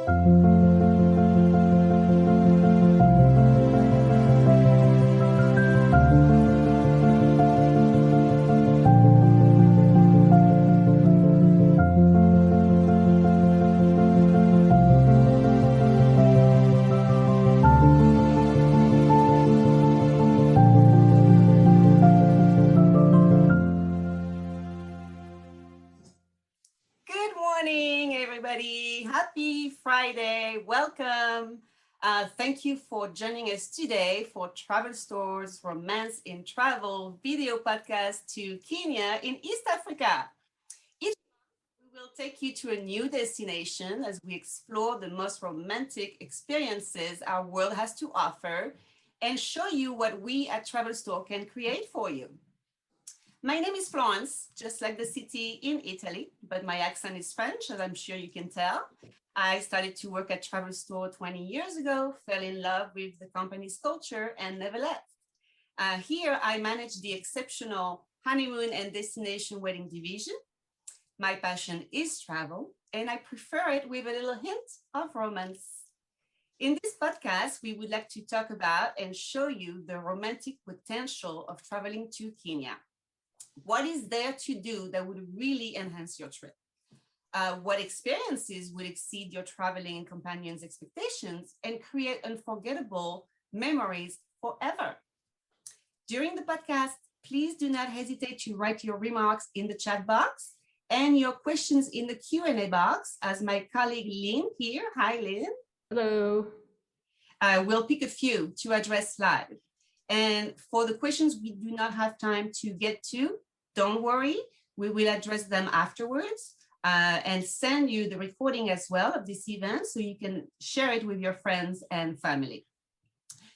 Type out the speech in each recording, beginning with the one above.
Good morning, everybody. Happy Friday. Welcome. Thank you for joining us today for Travel Store's Romance in Travel video podcast to Kenya in East Africa. Each month, we will take you to a new destination as we explore the most romantic experiences our world has to offer and show you what we at Travel Store can create for you. My name is Florence, just like the city in Italy, but my accent is French, as I'm sure you can tell. I started to work at Travel Store 20 years ago, fell in love with the company's culture, and never left. Here, I manage the exceptional honeymoon and destination wedding division. My passion is travel, and I prefer it with a little hint of romance. In this podcast, we would like to talk about and show you the romantic potential of traveling to Kenya. What is there to do that would really enhance your trip? What experiences would exceed your traveling companion's expectations and create unforgettable memories forever? During the podcast, please do not hesitate to write your remarks in the chat box and your questions in the Q&A box, as my colleague Lynn here, hi Lynn. Hello. Will pick a few to address live. And for the questions we do not have time to get to, don't worry, we will address them afterwards and send you the recording as well of this event so you can share it with your friends and family.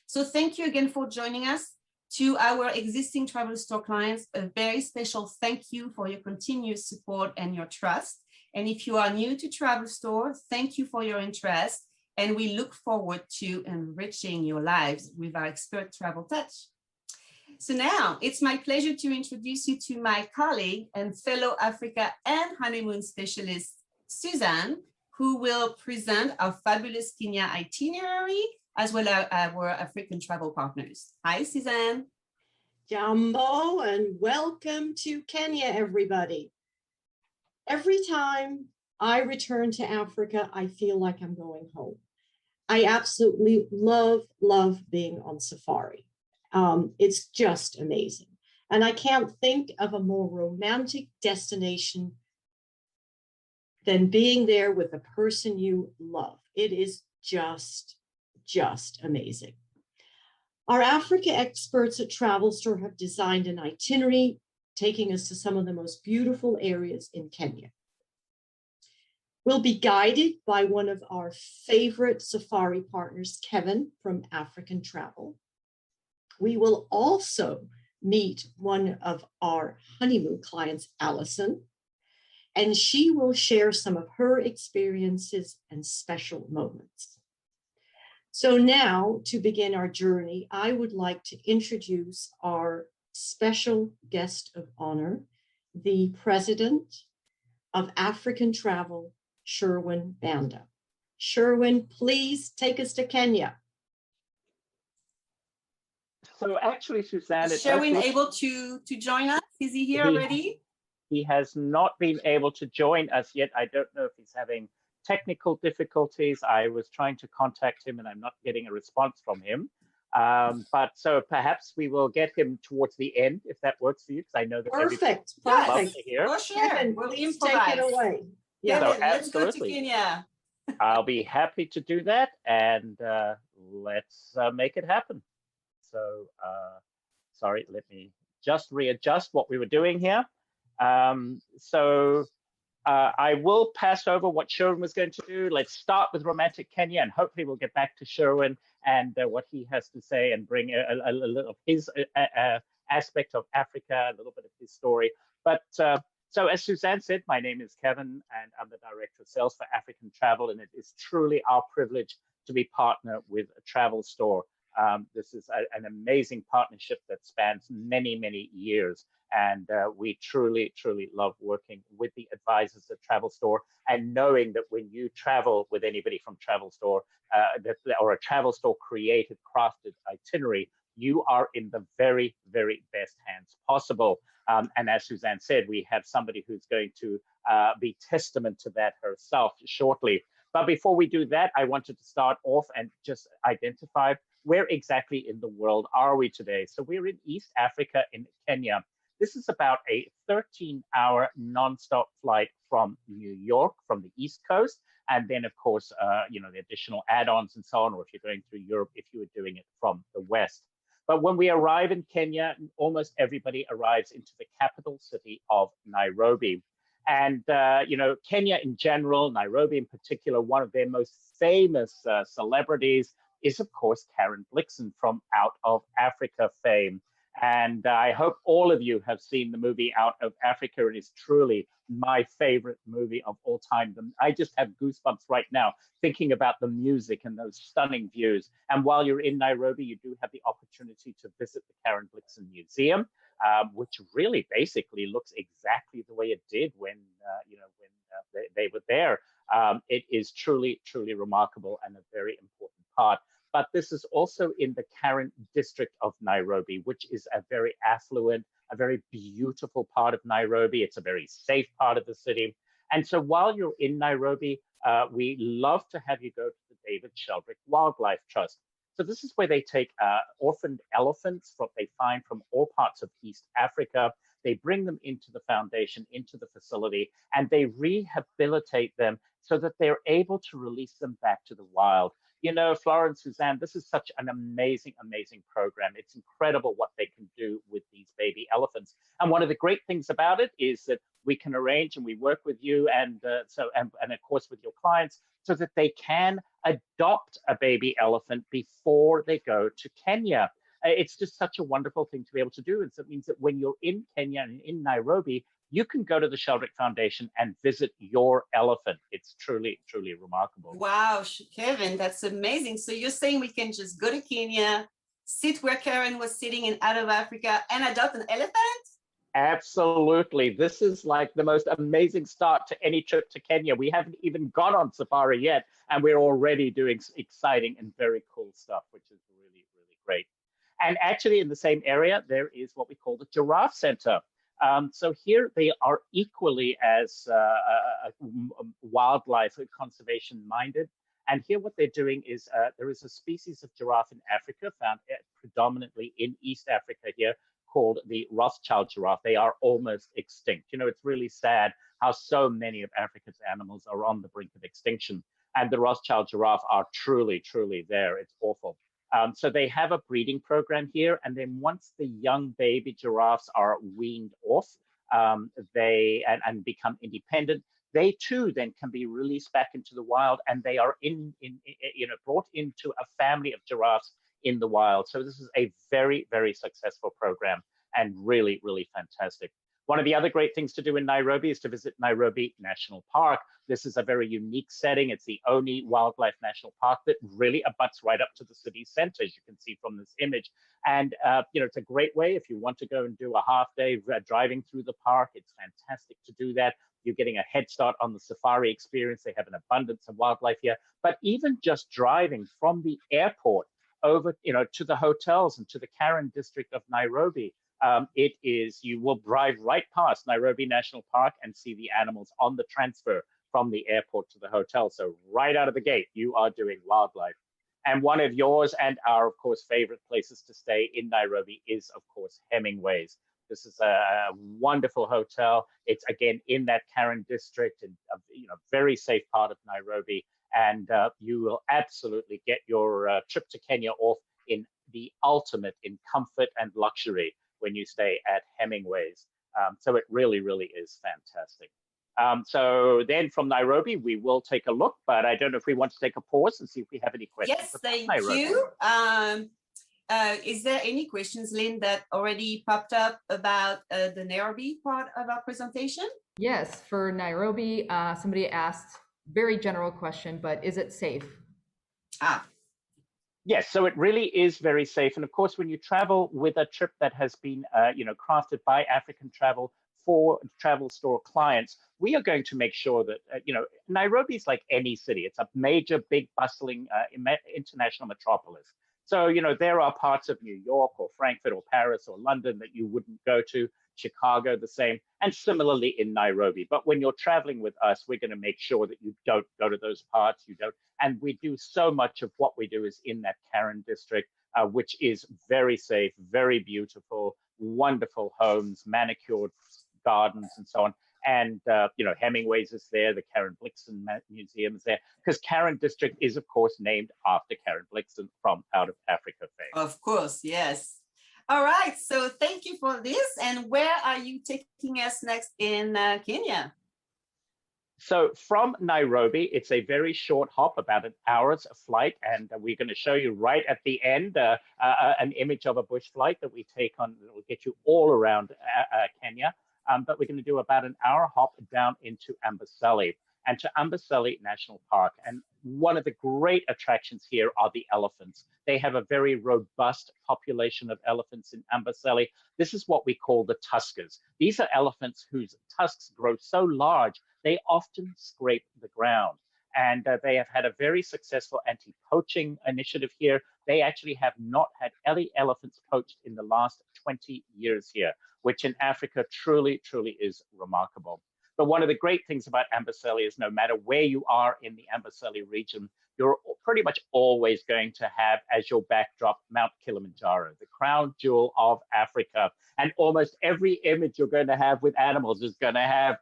So thank you again for joining us. To our existing Travel Store clients, a very special thank you for your continuous support and your trust. And if you are new to Travel Store, thank you for your interest. And we look forward to enriching your lives with our expert travel touch. So now it's my pleasure to introduce you to my colleague and fellow Africa and honeymoon specialist, Suzanne, who will present our fabulous Kenya itinerary, as well as our African travel partners. Hi, Suzanne. Jambo, and welcome to Kenya, everybody. Every time I return to Africa, I feel like I'm going home. I absolutely love being on safari. It's just amazing. And I can't think of a more romantic destination than being there with the person you love. It is just amazing. Our Africa experts at Travel Store have designed an itinerary taking us to some of the most beautiful areas in Kenya. We'll be guided by one of our favorite safari partners, Kevin from African Travel. We will also meet one of our honeymoon clients, Allison, and she will share some of her experiences and special moments. So now, to begin our journey, I would like to introduce our special guest of honor, the president of African Travel, Sherwin Banda. Sherwin, please take us to Kenya. So actually, Suzanne, Is Sherwin able to join us? Is he here already? He has not been able to join us yet. I don't know if he's having technical difficulties. I was trying to contact him and I'm not getting a response from him. But so perhaps we will get him towards the end, if that works for you, because I know that Perfect. Love to hear. For sure. Kevin, We'll please improvise. take it away. Yeah, So let's go to absolutely. Kenya. I'll be happy to do that, and let's make it happen. So, sorry, let me just readjust what we were doing here. I will pass over what Sherwin was going to do. Let's start with romantic Kenya, and hopefully we'll get back to Sherwin and what he has to say and bring a little of his aspect of Africa, a little bit of his story. But so as Suzanne said, my name is Kevin, and I'm the Director of Sales for African Travel, and it is truly our privilege to be partner with a travel store This is an amazing partnership that spans many, many years. And we truly, truly love working with the advisors at TravelStore and knowing that when you travel with anybody from TravelStore or a TravelStore created, crafted itinerary, you are in the very, very best hands possible. And as Suzanne said, we have somebody who's going to be testament to that herself shortly. But before we do that, I wanted to start off and just identify where exactly in the world are we today. So we're in East Africa in Kenya. This is about a 13-hour nonstop flight from New York, from the East Coast, and then, of course, the additional add-ons and so on, or if you're going through Europe, if you were doing it from the West. But when we arrive in Kenya, almost everybody arrives into the capital city of Nairobi. And, Kenya in general, Nairobi in particular, one of their most famous celebrities is, of course, Karen Blixen from Out of Africa fame. And I hope all of you have seen the movie Out of Africa. It is truly my favorite movie of all time. I just have goosebumps right now thinking about the music and those stunning views. And while you're in Nairobi, you do have the opportunity to visit the Karen Blixen Museum, which really basically looks exactly the way it did when they were there. It is truly, truly remarkable and a very important part. But this is also in the Karen district of Nairobi, which is a very affluent, a very beautiful part of Nairobi. It's a very safe part of the city. And so while you're in Nairobi, we love to have you go to the David Shelbrick Wildlife Trust. So this is where they take orphaned elephants that they find from all parts of East Africa. They bring them into the foundation, into the facility, and they rehabilitate them so that they're able to release them back to the wild. You know, Florence, Suzanne, this is such an amazing, amazing program. It's incredible what they can do with these baby elephants. And one of the great things about it is that we can arrange and we work with you and of course with your clients so that they can adopt a baby elephant before they go to Kenya. It's just such a wonderful thing to be able to do. And so it means that when you're in Kenya and in Nairobi, you can go to the Shelbrick Foundation and visit your elephant. It's truly, truly remarkable. Wow, Kevin, that's amazing. So you're saying we can just go to Kenya, sit where Karen was sitting in Out of Africa and adopt an elephant? Absolutely. This is like the most amazing start to any trip to Kenya. We haven't even gone on safari yet, and we're already doing exciting and very cool stuff, which is really, really great. And actually in the same area, there is what we call the Giraffe Center. So here they are equally as wildlife conservation minded. And here what they're doing is there is a species of giraffe in Africa found predominantly in East Africa here called the Rothschild giraffe. They are almost extinct. You know, it's really sad how so many of Africa's animals are on the brink of extinction. And the Rothschild giraffe are truly, truly there. It's awful. So they have a breeding program here, and then once the young baby giraffes are weaned off, and become independent, they too then can be released back into the wild, and they are brought into a family of giraffes in the wild. So this is a very, very successful program and really, really fantastic. One of the other great things to do in Nairobi is to visit Nairobi National Park. This is a very unique setting. It's the only wildlife national park that really abuts right up to the city center, as you can see from this image. And, it's a great way if you want to go and do a half day driving through the park. It's fantastic to do that. You're getting a head start on the safari experience. They have an abundance of wildlife here. But even just driving from the airport over, to the hotels and to the Karen district of Nairobi, you will drive right past Nairobi National Park and see the animals on the transfer from the airport to the hotel. So right out of the gate, you are doing wildlife. And one of yours and our, of course, favorite places to stay in Nairobi is, of course, Hemingway's. This is a wonderful hotel. It's, again, in that Karen district and, very safe part of Nairobi. And you will absolutely get your trip to Kenya off in the ultimate in comfort and luxury when you stay at Hemingway's. So it really, really is fantastic. So then from Nairobi, we will take a look, but I don't know if we want to take a pause and see if we have any questions. Yes, thank you. Is there any questions, Lynn, that already popped up about the Nairobi part of our presentation? Yes, for Nairobi, somebody asked, very general question, but is it safe? Yes, so it really is very safe. And of course, when you travel with a trip that has been, crafted by African Travel for Travel Store clients, we are going to make sure that, Nairobi is like any city. It's a major, big, bustling international metropolis. So, there are parts of New York or Frankfurt or Paris or London that you wouldn't go to, Chicago, the same, and similarly in Nairobi. But when you're traveling with us, we're going to make sure that you don't go to those parts. You don't and we do so much of what we do is in that Karen district, which is very safe, very beautiful, wonderful homes, manicured gardens, and so on. And Hemingway's is there, the Karen Blixen Museum is there, because Karen district is, of course, named after Karen Blixen from Out of Africa fame. Of course, yes. All right, so thank you for this. And where are you taking us next in Kenya? So from Nairobi, it's a very short hop, about an hour's flight, and we're going to show you right at the end an image of a bush flight that we take on that will get you all around Kenya. But we're going to do about an hour hop down into Amboseli and to Amboseli National Park. And one of the great attractions here are the elephants. They have a very robust population of elephants in Amboseli. This is what we call the tuskers. These are elephants whose tusks grow so large they often scrape the ground. And they have had a very successful anti-poaching initiative here. They actually have not had any elephants poached in the last 20 years here, which in Africa truly, truly is remarkable. But one of the great things about Amboseli is no matter where you are in the Amboseli region, you're pretty much always going to have as your backdrop Mount Kilimanjaro, the crown jewel of Africa. And almost every image you're going to have with animals is going to have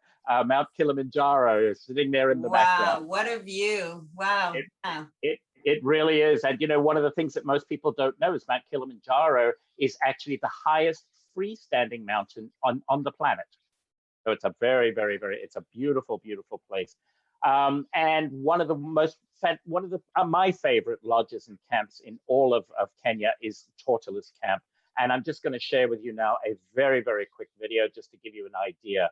Mount Kilimanjaro sitting there in the background. Wow, what a view. Wow. It really is. And, one of the things that most people don't know is Mount Kilimanjaro is actually the highest freestanding mountain on the planet. So it's a very, very, very, it's a beautiful, beautiful place. And one of my favorite lodges and camps in all of Kenya is Tortoise Camp. And I'm just going to share with you now a very, very quick video just to give you an idea.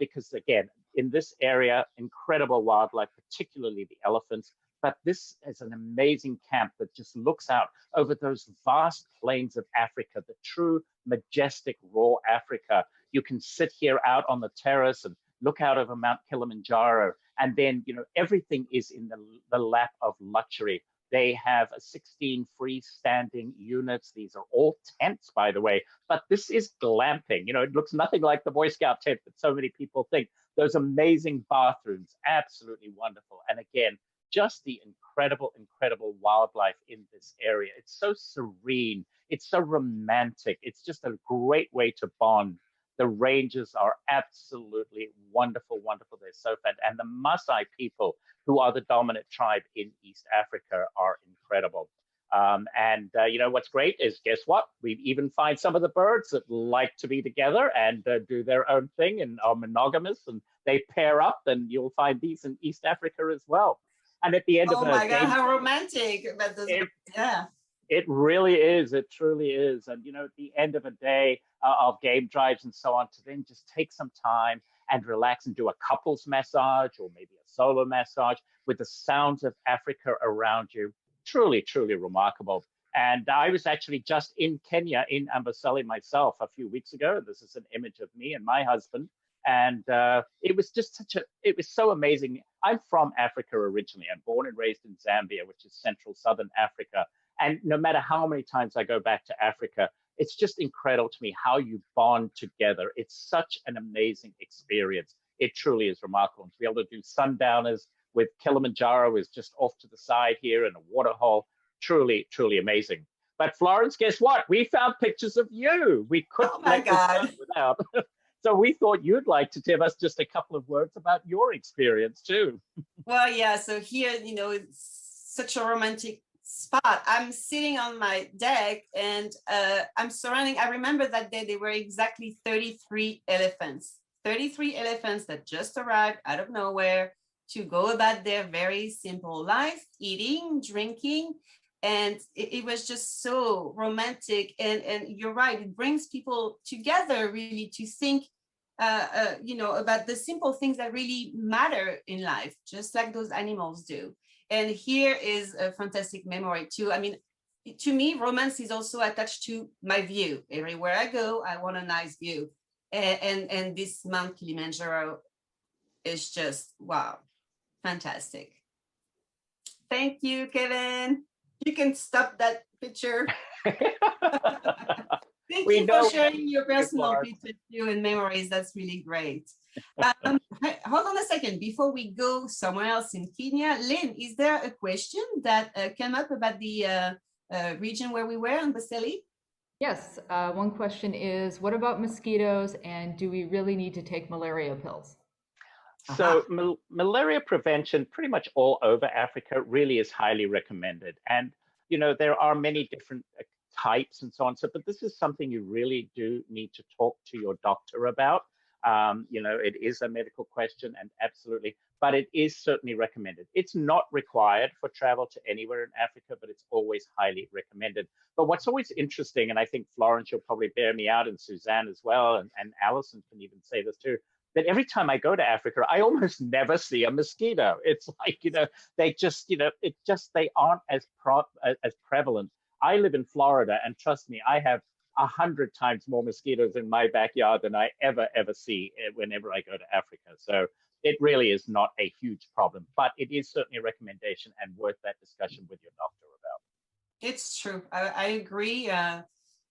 Because again, in this area, incredible wildlife, particularly the elephants. But this is an amazing camp that just looks out over those vast plains of Africa, the true majestic raw Africa. You can sit here out on the terrace and look out over Mount Kilimanjaro. And then, everything is in the lap of luxury. They have 16 freestanding units. These are all tents, by the way, but this is glamping. It looks nothing like the Boy Scout tent that so many people think. Those amazing bathrooms, absolutely wonderful. And again, just the incredible, incredible wildlife in this area. It's so serene. It's so romantic. It's just a great way to bond. The ranges are absolutely wonderful, wonderful. They're so fun. And the Maasai people, who are the dominant tribe in East Africa, are incredible. What's great is, guess what? We even find some of the birds that like to be together and do their own thing and are monogamous, and they pair up, and you'll find these in East Africa as well. And at the end of Oh my God, how romantic. Yeah. It really is. It truly is. And, at the end of a day of game drives and so on, to then just take some time and relax and do a couples massage or maybe a solo massage with the sounds of Africa around you. Truly, truly remarkable. And I was actually just in Kenya, in Amboseli myself a few weeks ago. This is an image of me and my husband. And it was just it was so amazing. I'm from Africa originally. I'm born and raised in Zambia, which is central southern Africa. And no matter how many times I go back to Africa, it's just incredible to me how you bond together. It's such an amazing experience. It truly is remarkable. And to be able to do sundowners with Kilimanjaro is just off to the side here in a waterhole. Truly, truly amazing. But Florence, guess what? We found pictures of you. We couldn't let this go without. So we thought you'd like to give us just a couple of words about your experience too. Well, yeah. So here, it's such a romantic spot. I'm sitting on my deck and I'm surrounding. I remember that day there were exactly 33 elephants. 33 elephants that just arrived out of nowhere to go about their very simple life, eating, drinking. And it was just so romantic. And you're right, it brings people together really to think, about the simple things that really matter in life, just like those animals do. And here is a fantastic memory too. I mean, to me, romance is also attached to my view. Everywhere I go, I want a nice view. And this Mount Kilimanjaro is just, wow, fantastic. Thank you, Kevin. You can stop that picture. Thank We you for know sharing your personal Florence. pictures and memories. That's really great. Hold on a second. Before we go somewhere else in Kenya, Lynn, is there a question that came up about the region where we were on Baseli? Yes, one question is, what about mosquitoes, and do we really need to take malaria pills? So malaria prevention pretty much all over Africa really is highly recommended. And, there are many different types and so on. So, but this is something you really do need to talk to your doctor about. It is a medical question and absolutely, but it is certainly recommended. It's not required for travel to anywhere in Africa, but it's always highly recommended. But what's always interesting, and I think Florence, you'll probably bear me out, and Suzanne as well, and Alison can even say this too, that every time I go to Africa, I almost never see a mosquito. It's like, they just, they aren't as prevalent. I live in Florida, and trust me, I have 100 times more mosquitoes in my backyard than I ever see whenever I go to Africa. So it really is not a huge problem, but it is certainly a recommendation and worth that discussion with your doctor about. It's true. I agree.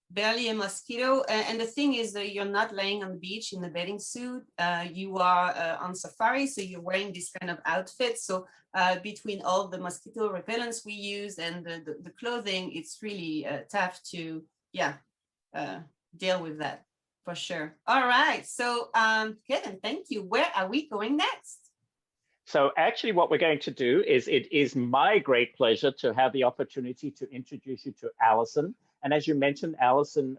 Barely a mosquito. And the thing is that you're not laying on the beach in a bathing suit. You are on safari, so you're wearing this kind of outfit. So between all the mosquito repellents we use and the clothing, it's really tough to, deal with that for sure. All right. So Kevin, thank you. Where are we going next? So actually what we're going to do is, it is my great pleasure to have the opportunity to introduce you to Alison. And as you mentioned, Alison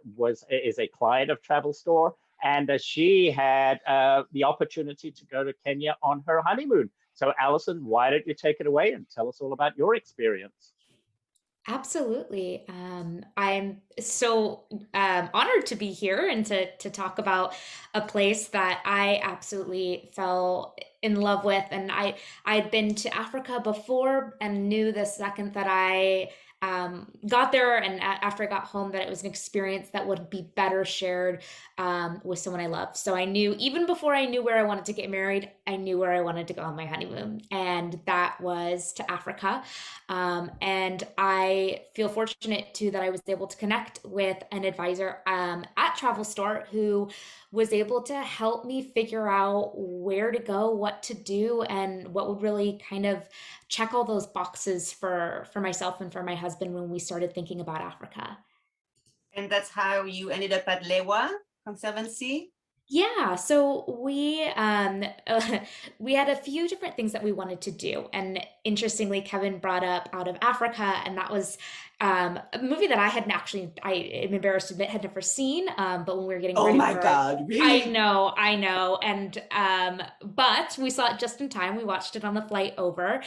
is a client of TravelStore, and she had the opportunity to go to Kenya on her honeymoon. So Alison, why don't you take it away and tell us all about your experience? Absolutely. I'm so honored to be here and to talk about a place that I absolutely fell in love with. And I'd been to Africa before and knew the second that I got there and after I got home that it was an experience that would be better shared with someone I love. So I knew, even before I knew where I wanted to get married, I knew where I wanted to go on my honeymoon, and that was to Africa. And I feel fortunate too that I was able to connect with an advisor at TravelStore who was able to help me figure out where to go, what to do, and what would really kind of check all those boxes for myself and for my husband when we started thinking about Africa. And that's how you ended up at Lewa Conservancy? Yeah, so we had a few different things that we wanted to do, and interestingly, Kevin brought up Out of Africa, and that was a movie that I hadn't actually, I am embarrassed to admit, had never seen. But when we were getting Oh ready my for God, really? I know, and but we saw it just in time. We watched it on the flight over.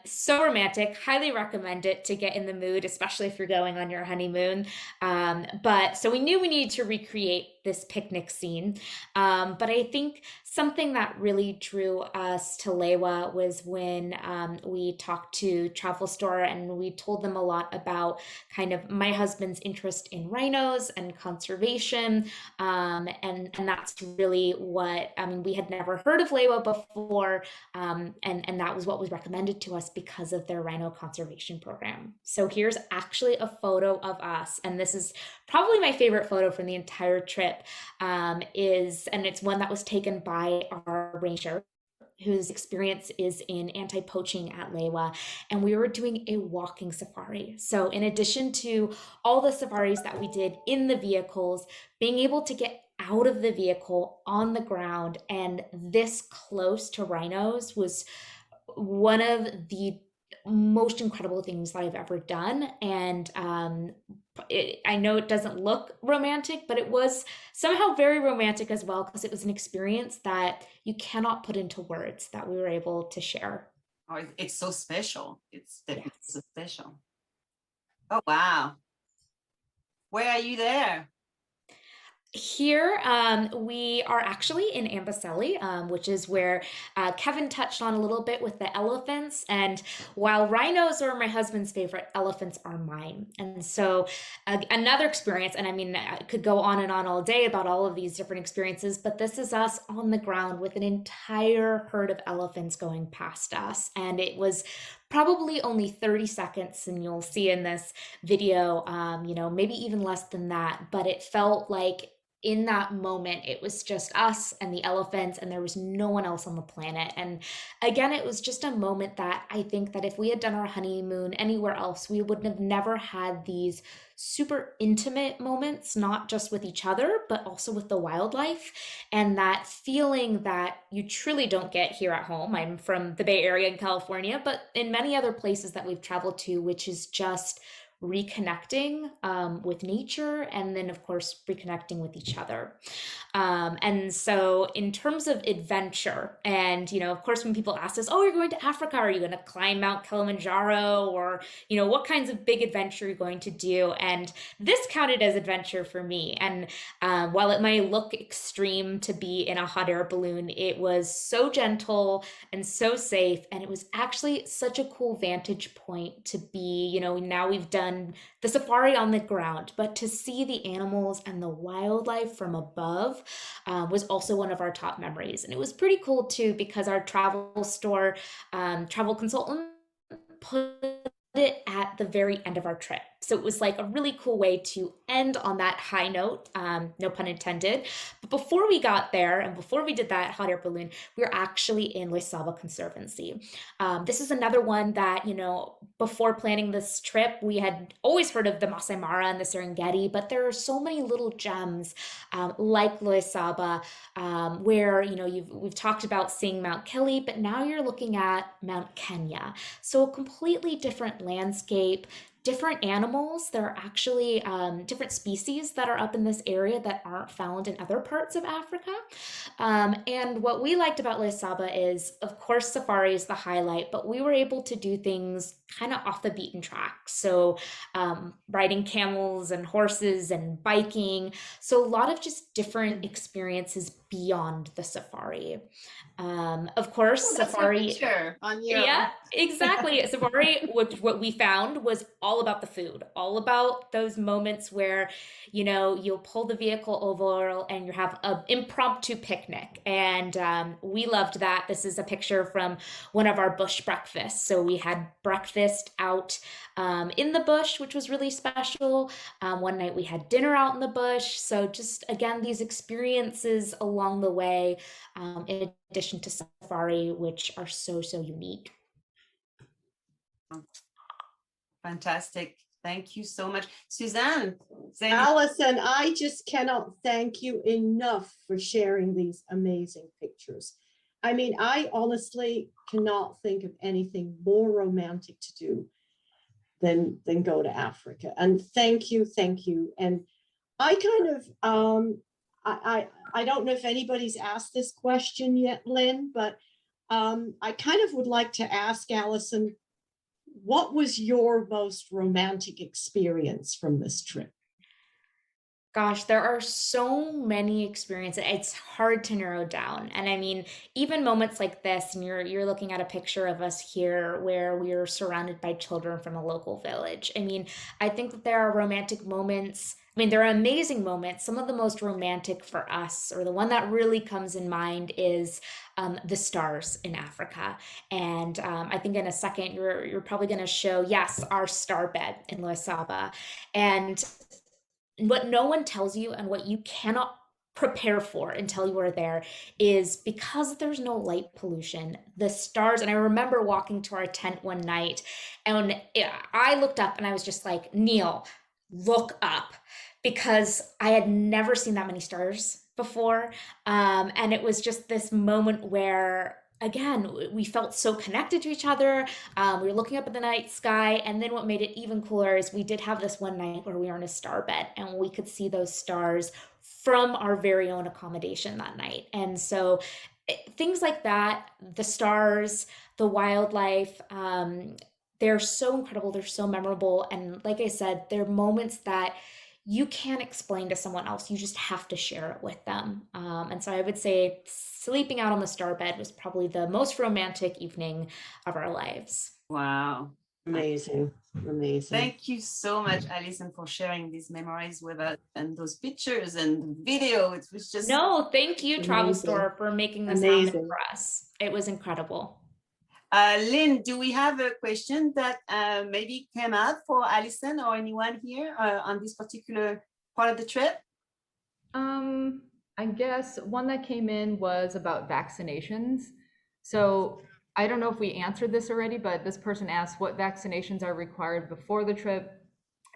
So romantic. Highly recommend it to get in the mood, especially if you're going on your honeymoon. But so we knew we needed to recreate this picnic scene. But I think something that really drew us to Lewa was when we talked to TravelStore and we told them a lot about kind of my husband's interest in rhinos and conservation. And that's really what, I mean, we had never heard of Lewa before. And that was what was recommended to us because of their rhino conservation program. So here's actually a photo of us. And this is probably my favorite photo from the entire trip, and it's one that was taken by our ranger whose experience is in anti-poaching at Lewa, and we were doing a walking safari. So in addition to all the safaris that we did in the vehicles, being able to get out of the vehicle on the ground and this close to rhinos was one of the most incredible things that I've ever done. And I know it doesn't look romantic, but it was somehow very romantic as well, because it was an experience that you cannot put into words that we were able to share. Oh, it's so special. It's definitely Yes. so special. Oh, wow. Where are you there? Here, we are actually in Amboseli, which is where Kevin touched on a little bit with the elephants. And while rhinos are my husband's favorite, elephants are mine. And so, another experience, and I mean, I could go on and on all day about all of these different experiences, but this is us on the ground with an entire herd of elephants going past us. And it was probably only 30 seconds, and you'll see in this video, maybe even less than that, but it felt like in that moment, it was just us and the elephants, and there was no one else on the planet. And again, it was just a moment that I think that if we had done our honeymoon anywhere else, we would have never had these super intimate moments, not just with each other, but also with the wildlife. And that feeling that you truly don't get here at home. I'm from the Bay Area in California, but in many other places that we've traveled to, which is just reconnecting with nature, and then of course reconnecting with each other. And so in terms of adventure, and of course when people ask us, oh, you're going to Africa, are you going to climb Mount Kilimanjaro, or what kinds of big adventure you're going to do? And this counted as adventure for me. And while it might look extreme to be in a hot air balloon, it was so gentle and so safe, and it was actually such a cool vantage point to be, now we've done the safari on the ground, but to see the animals and the wildlife from above was also one of our top memories. And it was pretty cool too, because our travel store travel consultant put it at the very end of our trip. So it was like a really cool way to end on that high note, no pun intended. But before we got there, and before we did that hot air balloon, we were actually in Loisaba Conservancy. This is another one that, before planning this trip, we had always heard of the Masai Mara and the Serengeti, but there are so many little gems like Loisaba, where, we've talked about seeing Mount Kili, but now you're looking at Mount Kenya. So a completely different landscape, different animals. There are actually different species that are up in this area that aren't found in other parts of Africa. And what we liked about Loisaba is, of course, safari is the highlight, but we were able to do things kind of off the beaten track. So riding camels and horses and biking. So a lot of just different experiences beyond the safari. Of course, Oh, that's a safari. picture on your. Yeah, exactly. Safari, what we found was all about the food, all about those moments where, you'll pull the vehicle over and you have an impromptu picnic. And we loved that. This is a picture from one of our bush breakfasts. So we had breakfast out in the bush, which was really special. One night we had dinner out in the bush. So just, again, these experiences along the way, in addition to safari, which are so, so unique. Fantastic. Thank you so much. Suzanne. Allison, I just cannot thank you enough for sharing these amazing pictures. I mean, I honestly cannot think of anything more romantic to do than go to Africa. And thank you. And I kind of, I don't know if anybody's asked this question yet, Lynn, but I kind of would like to ask Allison, what was your most romantic experience from this trip? Gosh, there are so many experiences. It's hard to narrow down. And I mean, even moments like this, and you're looking at a picture of us here where we are surrounded by children from a local village. I mean, I think that there are romantic moments. I mean, there are amazing moments. Some of the most romantic for us, or the one that really comes in mind, is the stars in Africa. And I think in a second, you're probably going to show, yes, our star bed in Loisaba. And what no one tells you, and what you cannot prepare for until you are there, is because there's no light pollution, the stars. And I remember walking to our tent one night, and I looked up and I was just like, Neil, look up, because I had never seen that many stars before. And it was just this moment where, again, we felt so connected to each other. We were looking up at the night sky. And then what made it even cooler is we did have this one night where we were in a star bed, and we could see those stars from our very own accommodation that night. And so things like that, the stars, the wildlife, they're so incredible. They're so memorable. And like I said, they're moments that you can't explain to someone else. You just have to share it with them. And so I would say sleeping out on the star bed was probably the most romantic evening of our lives. Wow. Amazing. Amazing. Thank you so much, Alison, for sharing these memories with us and those pictures and video. It was just No, thank you, Amazing. TravelStore, for making this happen Amazing. for us. It was incredible. Lynn, do we have a question that maybe came up for Alison or anyone here on this particular part of the trip? I guess one that came in was about vaccinations. So I don't know if we answered this already, but this person asked what vaccinations are required before the trip.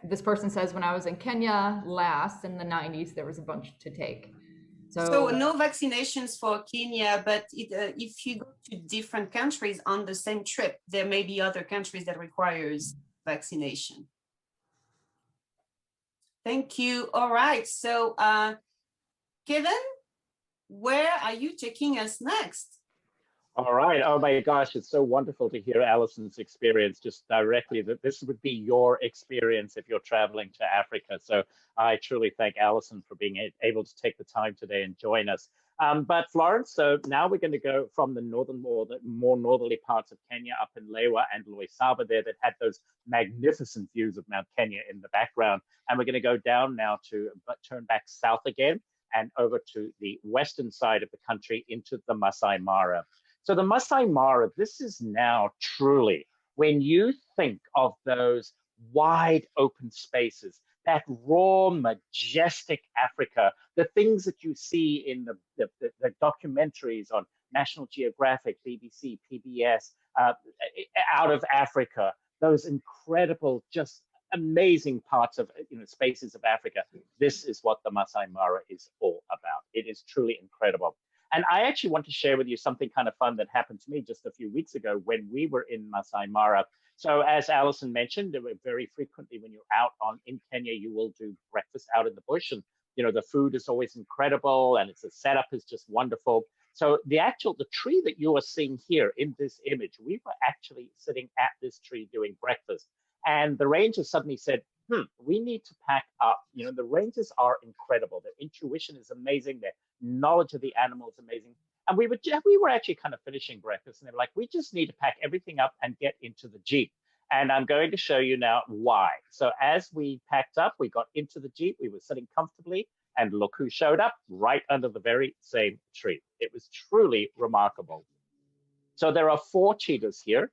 This person says, when I was in Kenya last in the 90s, there was a bunch to take. So no vaccinations for Kenya, but if you go to different countries on the same trip, there may be other countries that requires vaccination. Thank you. All right. So Kevin, where are you taking us next? All right. Oh my gosh, it's so wonderful to hear Alison's experience just directly, that this would be your experience if you're traveling to Africa. So I truly thank Alison for being able to take the time today and join us. But Florence, so now we're going to go from the more northerly parts of Kenya up in Lewa and Loisaba there that had those magnificent views of Mount Kenya in the background. And we're going to go down now to turn back south again and over to the western side of the country into the Masai Mara. So the Masai Mara, this is now truly, when you think of those wide open spaces, that raw, majestic Africa, the things that you see in the documentaries on National Geographic, BBC, PBS, out of Africa, those incredible, just amazing parts of, spaces of Africa. This is what the Masai Mara is all about. It is truly incredible. And I actually want to share with you something kind of fun that happened to me just a few weeks ago when we were in Masai Mara. So as Alison mentioned, very frequently when you're out in Kenya, you will do breakfast out in the bush. And, the food is always incredible and the setup is just wonderful. So the tree that you are seeing here in this image, we were actually sitting at this tree doing breakfast. And the ranger suddenly said, we need to pack up. The rangers are incredible. Their intuition is amazing. Their knowledge of the animal is amazing. And we were actually kind of finishing breakfast, and they were like, we just need to pack everything up and get into the Jeep. And I'm going to show you now why. So as we packed up, we got into the Jeep, we were sitting comfortably, and look who showed up right under the very same tree. It was truly remarkable. So there are 4 cheetahs here.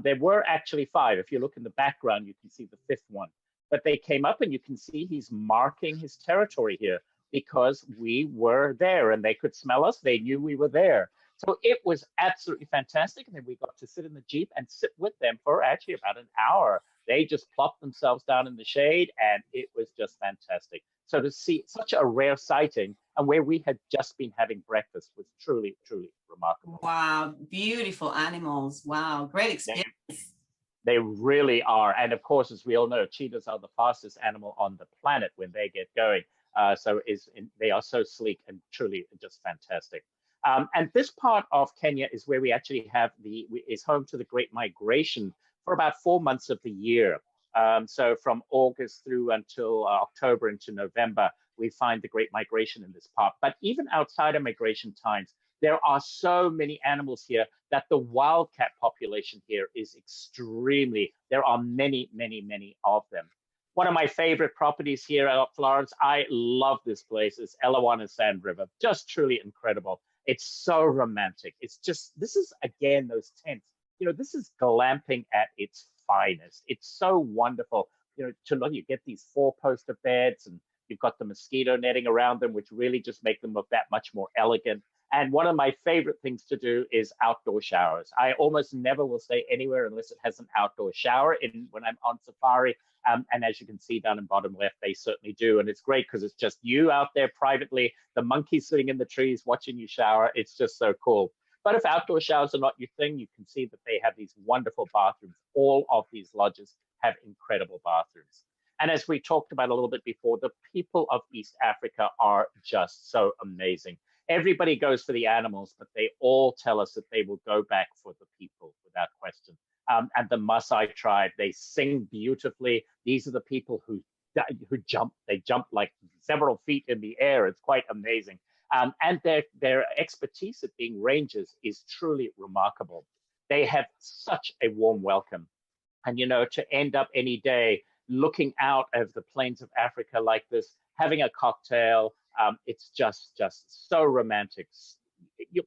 There were actually 5. If you look in the background, you can see the 5th one. But they came up and you can see he's marking his territory here because we were there and they could smell us. They knew we were there. So it was absolutely fantastic. And then we got to sit in the Jeep and sit with them for actually about an hour. They just plopped themselves down in the shade and it was just fantastic. So to see such a rare sighting and where we had just been having breakfast was truly, truly remarkable. Wow, beautiful animals. Wow, great experience. They really are. And of course, as we all know, cheetahs are the fastest animal on the planet when they get going. They are so sleek and truly just fantastic. And this part of Kenya is where we actually have is home to the Great Migration for about 4 months of the year. So from August through until October into November, we find the Great Migration in this part. But even outside of migration times, there are so many animals here that the wildcat population here is there are many, many, many of them. One of my favorite properties here at Florence, I love this place, is Elawana Sand River. Just truly incredible. It's so romantic. It's just, this is again, those tents. This is glamping at its finest. It's so wonderful, to look, you get these 4-poster beds and you've got the mosquito netting around them, which really just make them look that much more elegant. And one of my favorite things to do is outdoor showers. I almost never will stay anywhere unless it has an outdoor shower when I'm on safari. And as you can see down in bottom left, they certainly do. And it's great because it's just you out there privately, the monkeys sitting in the trees watching you shower. It's just so cool. But if outdoor showers are not your thing, you can see that they have these wonderful bathrooms. All of these lodges have incredible bathrooms. And as we talked about a little bit before, the people of East Africa are just so amazing. Everybody goes for the animals, but they all tell us that they will go back for the people without question. And the Maasai tribe, they sing beautifully. These are the people who who jump. They jump like several feet in the air. It's quite amazing. And their expertise at being rangers is truly remarkable. They have such a warm welcome. And, to end up any day looking out of the plains of Africa like this, having a cocktail, it's just so romantic.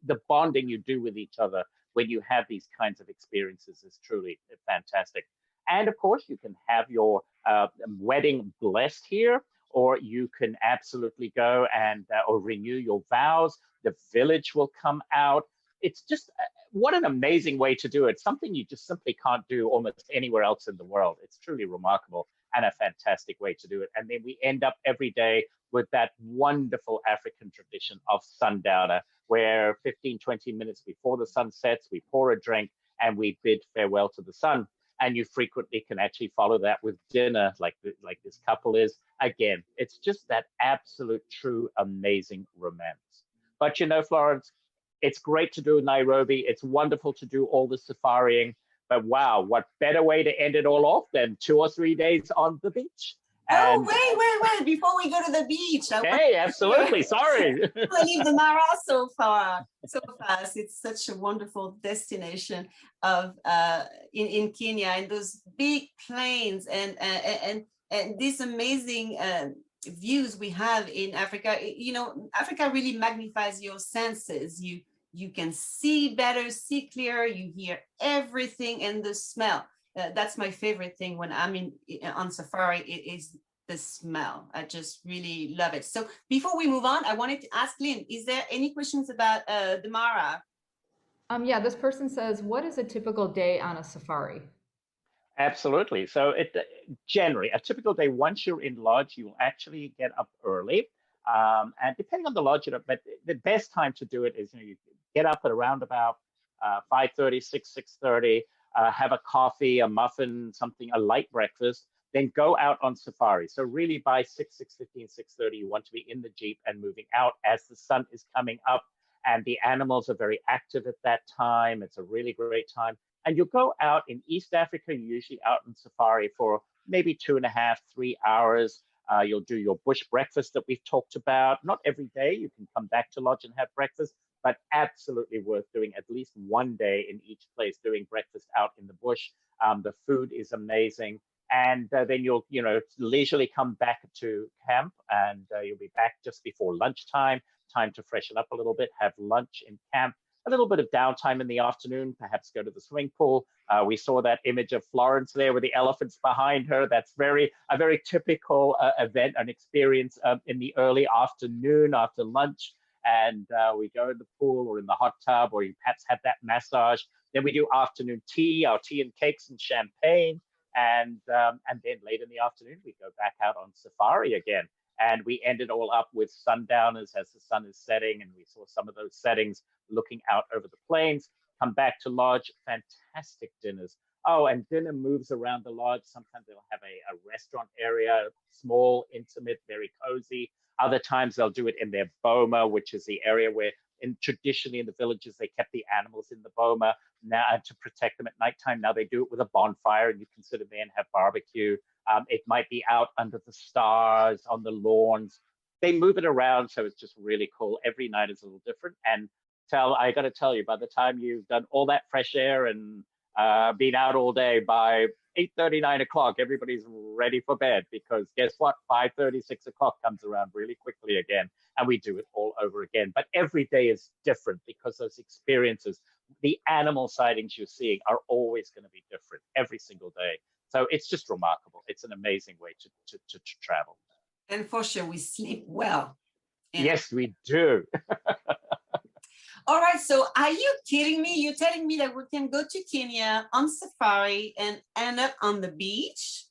The bonding you do with each other when you have these kinds of experiences is truly fantastic. And of course, you can have your wedding blessed here, or you can absolutely go and or renew your vows. The village will come out. It's just what an amazing way to do it. Something you just simply can't do almost anywhere else in the world. It's truly remarkable and a fantastic way to do it. And then we end up every day with that wonderful African tradition of sundowner, where 15, 20 minutes before the sun sets, we pour a drink and we bid farewell to the sun. And you frequently can actually follow that with dinner, like this couple is. Again, it's just that absolute, true, amazing romance. But Florence, it's great to do Nairobi. It's wonderful to do all the safaring. But wow, what better way to end it all off than 2 or 3 days on the beach? Oh, wait. Before we go to the beach. Okay, absolutely. Sorry. I leave the Mara so fast. It's such a wonderful destination of in Kenya, and those big plains and these amazing views we have in Africa. Africa really magnifies your senses. You can see better, see clearer, you hear everything, and the smell. That's my favorite thing when I'm on safari. It is the smell. I just really love it. So before we move on, I wanted to ask Lynn, is there any questions about the Mara? Yeah, this person says, what is a typical day on a safari? Absolutely. So generally, a typical day, once you're in lodge, you will actually get up early. And depending on the lodge, but the best time to do it is, you get up at around about 5:30, 6:30, have a coffee, a muffin, something, a light breakfast, then go out on safari. So really by 6:15, 6:30, you want to be in the Jeep and moving out as the sun is coming up, and the animals are very active at that time. It's a really great time. And you'll go out in East Africa, you're usually out on safari for maybe 2.5, 3 hours. You'll do your bush breakfast that we've talked about. Not every day, you can come back to lodge and have breakfast, but absolutely worth doing at least one day in each place, doing breakfast out in the bush. The food is amazing. And then you'll, leisurely come back to camp, and you'll be back just before lunchtime, time to freshen up a little bit, have lunch in camp, a little bit of downtime in the afternoon, perhaps go to the swimming pool. We saw that image of Florence there with the elephants behind her. That's a very typical event, an experience in the early afternoon after lunch. And we go in the pool or in the hot tub, or you perhaps have that massage. Then we do afternoon tea, our tea and cakes and champagne. And then late in the afternoon, we go back out on safari again. And we end it all up with sundowners as the sun is setting. And we saw some of those settings looking out over the plains. Come back to lodge, fantastic dinners. Oh, and dinner moves around the lodge. Sometimes they'll have a restaurant area, small, intimate, very cozy. Other times they'll do it in their boma, which is the area where traditionally in the villages, they kept the animals in the boma now to protect them at nighttime. Now they do it with a bonfire, and you can sit there and have barbecue. It might be out under the stars on the lawns. They move it around, so it's just really cool. Every night is a little different. And I got to tell you, by the time you've done all that fresh air and been out all day, by 8:30, 9 o'clock, everybody's ready for bed, because guess what? 5:30, 6 o'clock comes around really quickly again, and we do it all over again. But every day is different, because those experiences, the animal sightings you're seeing, are always going to be different every single day. So it's just remarkable. It's an amazing way to travel. And for sure, we sleep well. Yes, we do. All right, so are you kidding me? You're telling me that we can go to Kenya on safari and end up on the beach?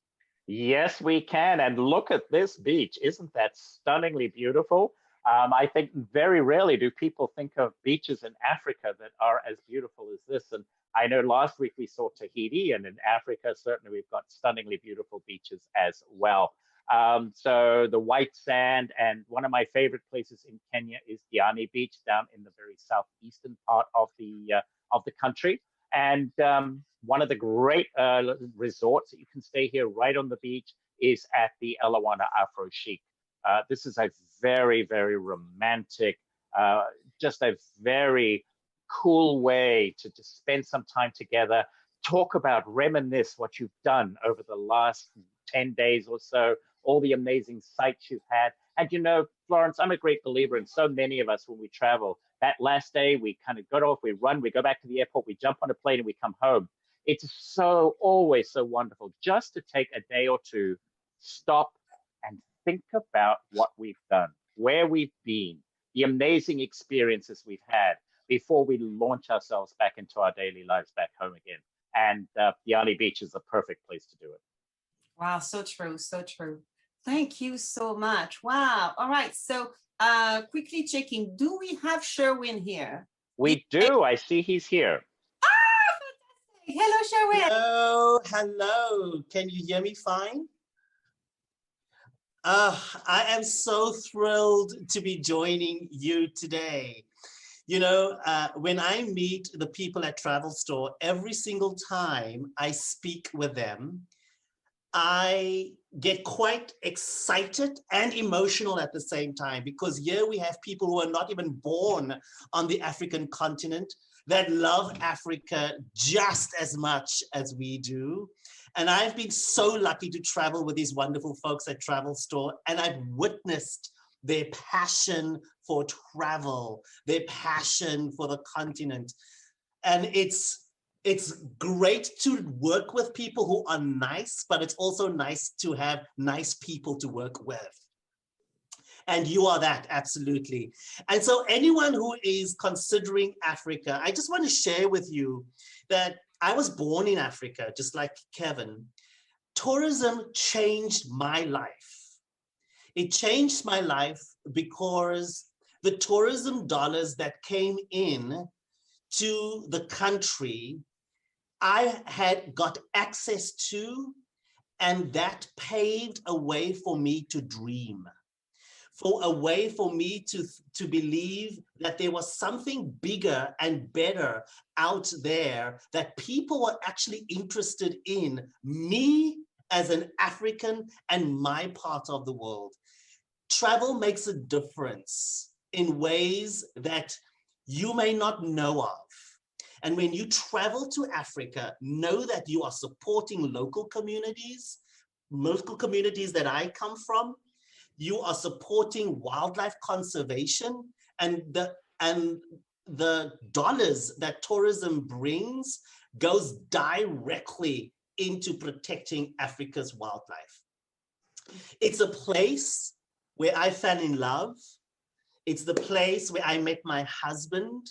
Yes, we can. And look at this beach. Isn't that stunningly beautiful? I think very rarely do people think of beaches in Africa that are as beautiful as this. And I know last week we saw Tahiti, and in Africa, certainly we've got stunningly beautiful beaches as well. So the white sand, and one of my favorite places in Kenya is Diani Beach, down in the very southeastern part of the country. And one of the great resorts that you can stay here right on the beach is at the Elawana Afro Chic. This is a very, very romantic, just a very cool way to just spend some time together, talk about, reminisce what you've done over the last 10 days or so, all the amazing sights you've had. And you know, Florence, I'm a great believer in so many of us when we travel. That last day, we kind of got off, we run, we go back to the airport, we jump on a plane and we come home. It's so always so wonderful just to take a day or two, stop and think about what we've done, where we've been, the amazing experiences we've had before we launch ourselves back into our daily lives back home again. And Yali Beach is the perfect place to do it. Wow, so true, so true. Thank you so much. Wow. All right. So quickly checking, do we have Sherwin here? We do. I see he's here. Ah, fantastic. Hello, Sherwin. Hello, hello. Can you hear me fine? I am so thrilled to be joining you today. You know, when I meet the people at TravelStore, every single time I speak with them, I get quite excited and emotional at the same time, because here we have people who are not even born on the African continent that love Africa just as much as we do. And I've been so lucky to travel with these wonderful folks at TravelStore, and I've witnessed their passion for travel, their passion for the continent. And it's great to work with people who are nice, but it's also nice to have nice people to work with. And you are that, absolutely. And so anyone who is considering Africa, I just want to share with you that I was born in Africa, just like Kevin. Tourism changed my life. It changed my life because the tourism dollars that came in to the country, I had got access to, and that paved a way for me to dream, for a way for me to believe that there was something bigger and better out there, that people were actually interested in me as an African and my part of the world. Travel makes a difference in ways that you may not know of. And when you travel to Africa, know that you are supporting local communities that I come from. You are supporting wildlife conservation, and the dollars that tourism brings goes directly into protecting Africa's wildlife. It's a place where I fell in love. It's the place where I met my husband.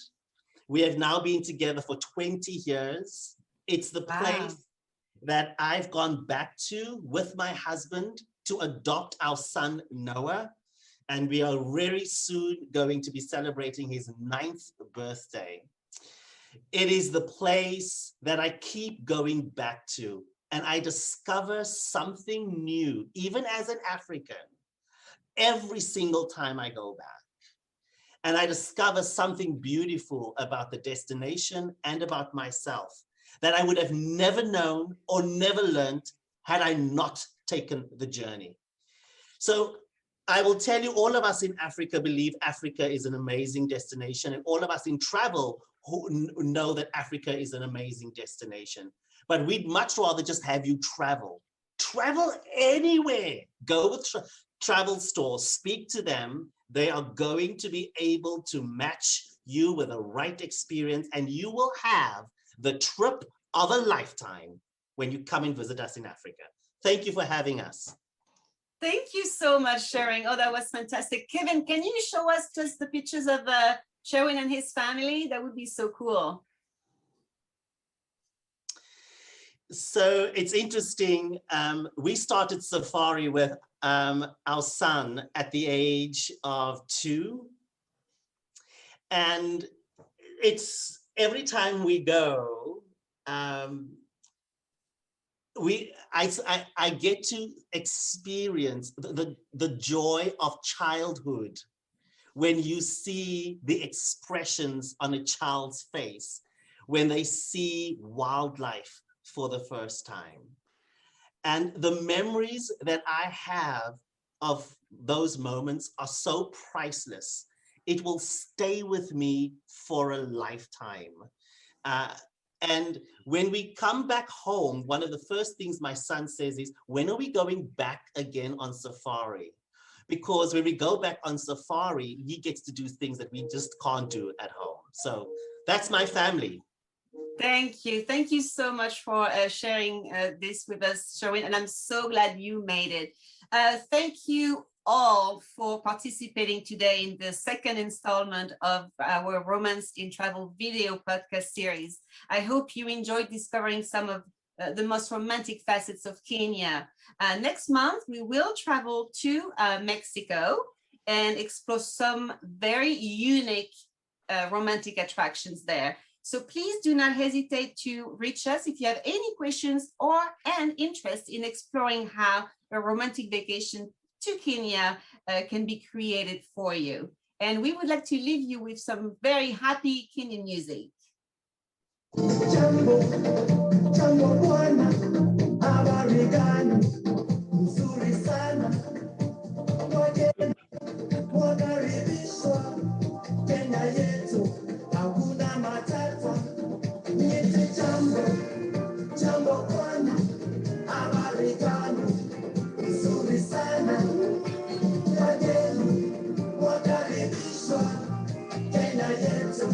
We have now been together for 20 years. It's the place that I've gone back to with my husband to adopt our son, Noah. And we are very soon going to be celebrating his 9th birthday. It is the place that I keep going back to, and I discover something new, even as an African, every single time I go back. And I discover something beautiful about the destination and about myself that I would have never known or never learned had I not taken the journey. So I will tell you, all of us in Africa believe Africa is an amazing destination, and all of us in travel who know that Africa is an amazing destination. But we'd much rather just have you travel. Travel anywhere. Go with TravelStore, speak to them. They are going to be able to match you with the right experience, and you will have the trip of a lifetime when you come and visit us in Africa. Thank you for having us. Thank you so much, sharing. Oh, that was fantastic. Kevin, can you show us just the pictures of Sherwin and his family? That would be so cool. So it's interesting. We started safari with our son at the age of 2. And it's every time we go, I get to experience the joy of childhood when you see the expressions on a child's face when they see wildlife for the first time. And the memories that I have of those moments are so priceless. It will stay with me for a lifetime. And when we come back home, one of the first things my son says is, when are we going back again on safari? Because when we go back on safari, he gets to do things that we just can't do at home. So that's my family. Thank you. Thank you so much for sharing this with us, Sherwin, and I'm so glad you made it. Thank you all for participating today in the second installment of our Romance in Travel video podcast series. I hope you enjoyed discovering some of the most romantic facets of Kenya. Next month, we will travel to Mexico and explore some very unique romantic attractions there. So please do not hesitate to reach us if you have any questions or an interest in exploring how a romantic vacation to Kenya can be created for you. And we would like to leave you with some very happy Kenyan music. Jambo, jambo bwana, habari gani? Nzuri sana. Wageni wakaribishwa Kenya yetu, hakuna matata. Niite jambo, jambo bwana, habari gani? Nzuri sana. Wageni wakaribishwa Kenya yetu.